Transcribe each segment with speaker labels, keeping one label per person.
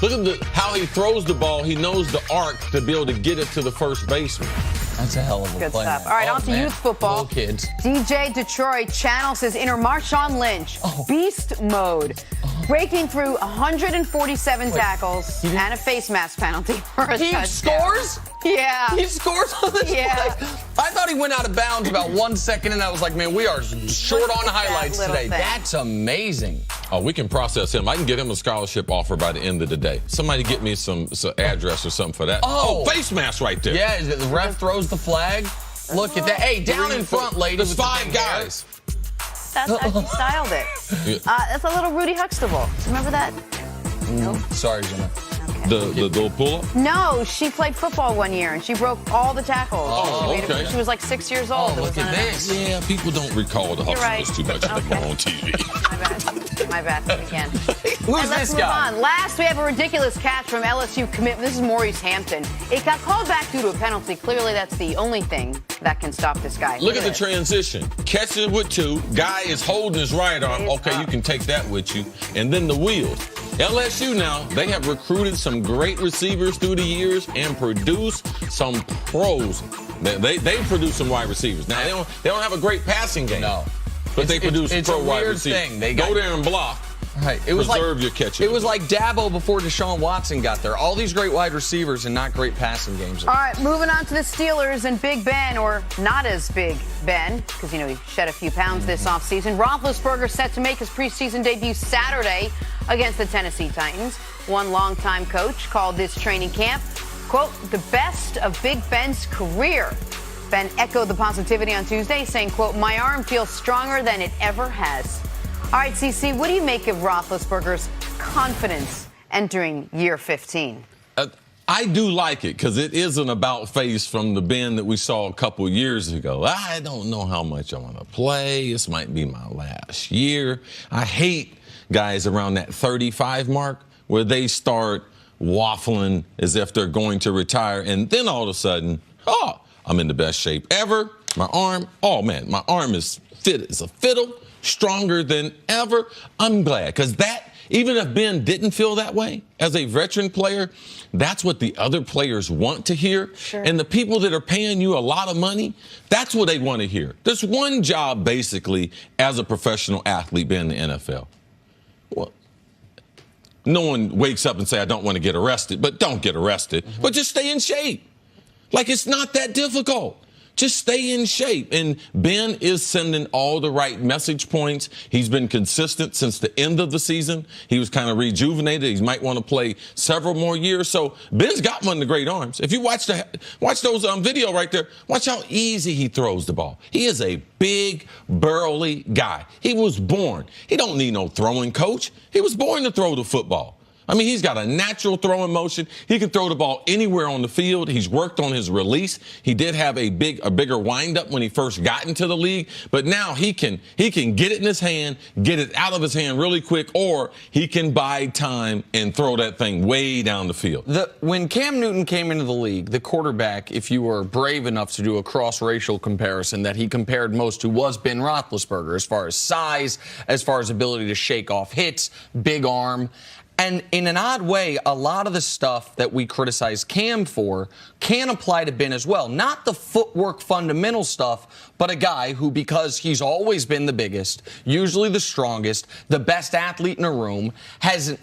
Speaker 1: Look at how he throws the ball. He knows the arc to be able to get it to the first baseman.
Speaker 2: That's a hell of a
Speaker 3: Good
Speaker 2: play.
Speaker 3: stuff.
Speaker 2: Man.
Speaker 3: All right, on to youth football.
Speaker 2: Little kids.
Speaker 3: DJ Detroit channels his inner Marshawn Lynch. Beast mode. Breaking through 147 tackles and a face mask penalty for a touchdown.
Speaker 2: He scores?
Speaker 3: Yeah.
Speaker 2: He scores on this
Speaker 3: Yeah.
Speaker 2: play? I thought he went out of bounds about 1 second, and I was like, man, we are short on highlights today.
Speaker 3: thing.
Speaker 2: That's amazing.
Speaker 1: Oh, we can process him. I can get him a scholarship offer by the end of the day. Somebody get me some address or something for that.
Speaker 2: Oh.
Speaker 1: Face mask right there.
Speaker 2: Yeah, the ref throws the flag. Look at that. Hey, down in front, ladies.
Speaker 1: There's 5 guys.
Speaker 3: That's how he styled it. That's a little Rudy Huxtable. Remember that? Nope.
Speaker 2: Sorry, Jenna.
Speaker 1: The little pull-up?
Speaker 3: No, she played football one year and she broke all the tackles.
Speaker 1: Oh, okay.
Speaker 3: She was like 6 years old.
Speaker 2: Oh, look at this.
Speaker 1: Yeah, people don't recall the Huxtables
Speaker 3: right.
Speaker 1: too much anymore on TV.
Speaker 3: My bad. Again.
Speaker 2: Who's
Speaker 3: Let's
Speaker 2: this
Speaker 3: move
Speaker 2: guy?
Speaker 3: on. Last, we have a ridiculous catch from LSU commitment. This is Maurice Hampton. It got called back due to a penalty. Clearly, that's the only thing that can stop this guy.
Speaker 1: Look at the
Speaker 3: this.
Speaker 1: transition. Catches it with 2. Guy is holding his right arm. Okay, you can take that with you. And then the wheels. LSU now, they have recruited some great receivers through the years and produced some pros. They produce some wide receivers. Now, they don't have a great passing game.
Speaker 2: No.
Speaker 1: But they produce
Speaker 2: it's
Speaker 1: pro
Speaker 2: a
Speaker 1: wide
Speaker 2: weird
Speaker 1: receivers.
Speaker 2: thing. They
Speaker 1: Go there and block.
Speaker 2: Right. It was
Speaker 1: Preserve your catches.
Speaker 2: It was like Dabo before Deshaun Watson got there. All these great wide receivers and not great passing games.
Speaker 3: All right, moving on to the Steelers and Big Ben, or not as Big Ben, because, he shed a few pounds this offseason. Roethlisberger set to make his preseason debut Saturday against the Tennessee Titans. One longtime coach called this training camp, quote, the best of Big Ben's career. Ben echoed the positivity on Tuesday, saying, quote, my arm feels stronger than it ever has. All right, CC, what do you make of Roethlisberger's confidence entering year 15?
Speaker 1: I do like it because it is an about face from the Ben that we saw a couple years ago. I don't know how much I want to play. This might be my last year. I hate guys around that 35 mark where they start waffling as if they're going to retire. And then all of a sudden, I'm in the best shape ever. My arm, my arm is fit as a fiddle, stronger than ever. I'm glad because even if Ben didn't feel that way as a veteran player, that's what the other players want to hear.
Speaker 3: Sure.
Speaker 1: And the people that are paying you a lot of money, that's what they want to hear. There's one job basically as a professional athlete being in the NFL. Well, no one wakes up and say, I don't want to get arrested, but don't get arrested. Mm-hmm. But just stay in shape. Like, it's not that difficult. Just stay in shape. And Ben is sending all the right message points. He's been consistent since the end of the season. He was kind of rejuvenated. He might want to play several more years. So Ben's got one of the great arms. If you watch those video right there, watch how easy he throws the ball. He is a big, burly guy. He was born. He don't need no throwing coach. He was born to throw the football. I mean, he's got a natural throwing motion. He can throw the ball anywhere on the field. He's worked on his release. He did have a bigger windup when he first got into the league, but now he can get it in his hand, get it out of his hand really quick, or he can buy time and throw that thing way down the field.
Speaker 2: When Cam Newton came into the league, the quarterback, if you were brave enough to do a cross-racial comparison that he compared most to, was Ben Roethlisberger, as far as size, as far as ability to shake off hits, big arm. And in an odd way, a lot of the stuff that we criticize Cam for can apply to Ben as well. Not the footwork fundamental stuff, but a guy who, because he's always been the biggest, usually the strongest, the best athlete in a room,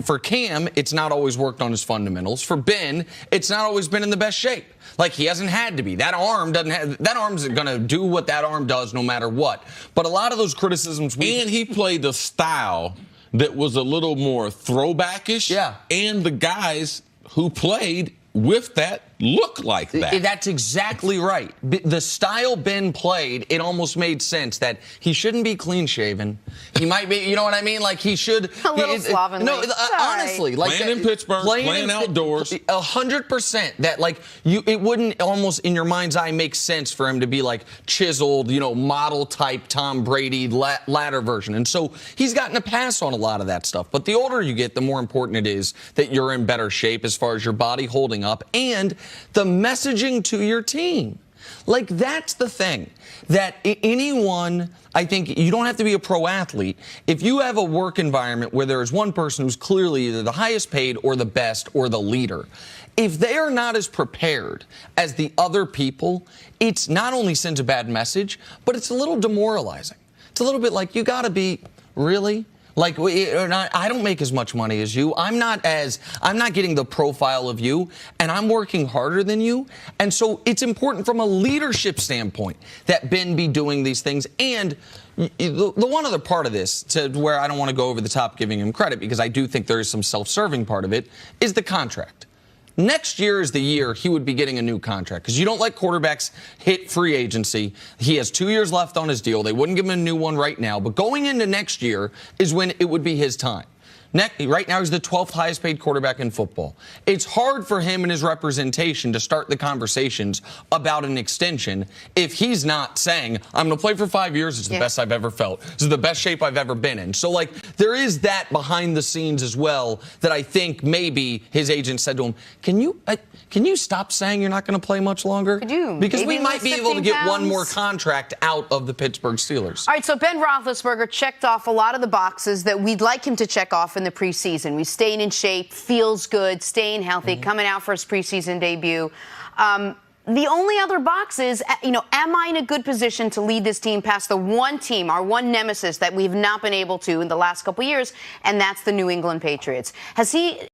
Speaker 2: for Cam, it's not always worked on his fundamentals. For Ben, it's not always been in the best shape. Like, he hasn't had to be. That arm's going to do what that arm does no matter what. But a lot of those criticisms...
Speaker 1: And he played a style that was a little more throwbackish.
Speaker 2: Yeah.
Speaker 1: And the guys who played with that look like that.
Speaker 2: That's exactly right. The style Ben played, it almost made sense that he shouldn't be clean-shaven. He might be, you know what I mean? Like, he should...
Speaker 3: A little slovenly.
Speaker 2: No, honestly. Like,
Speaker 1: playing in Pittsburgh, playing outdoors.
Speaker 2: 100%. That, like, it wouldn't almost, in your mind's eye, make sense for him to be, like, chiseled, model-type Tom Brady ladder version. And so he's gotten a pass on a lot of that stuff. But the older you get, the more important it is that you're in better shape as far as your body holding up and the messaging to your team. Like, that's the thing that anyone, I think you don't have to be a pro athlete. If you have a work environment where there is one person who's clearly either the highest paid or the best or the leader, if they are not as prepared as the other people, it's not only sends a bad message, but it's a little demoralizing. It's a little bit like, you got to be, really? Like, I don't make as much money as you. I'm not getting the profile of you, and I'm working harder than you. And so it's important from a leadership standpoint that Ben be doing these things. And the one other part of this, to where I don't want to go over the top giving him credit, because I do think there is some self-serving part of it, is the contract. Next year is the year he would be getting a new contract, because you don't let quarterbacks hit free agency. He has 2 years left on his deal. They wouldn't give him a new one right now. But going into next year is when it would be his time. Right now, he's the 12th highest paid quarterback in football. It's hard for him and his representation to start the conversations about an extension if he's not saying, I'm going to play for 5 years. It's the best I've ever felt. This is the best shape I've ever been in. So, like, there is that behind the scenes as well that I think maybe his agent said to him, can you stop saying you're not going to play much longer?
Speaker 3: Could you?
Speaker 2: Because we
Speaker 3: Maybe
Speaker 2: might be able to get
Speaker 3: 15
Speaker 2: one more
Speaker 3: pounds?
Speaker 2: contract out of the Pittsburgh Steelers.
Speaker 3: All right, so Ben Roethlisberger checked off a lot of the boxes that we'd like him to check off in the preseason. He's staying in shape, feels good, staying healthy, coming out for his preseason debut. The only other box is, am I in a good position to lead this team past the one team, our one nemesis that we've not been able to in the last couple years, and that's the New England Patriots? Has he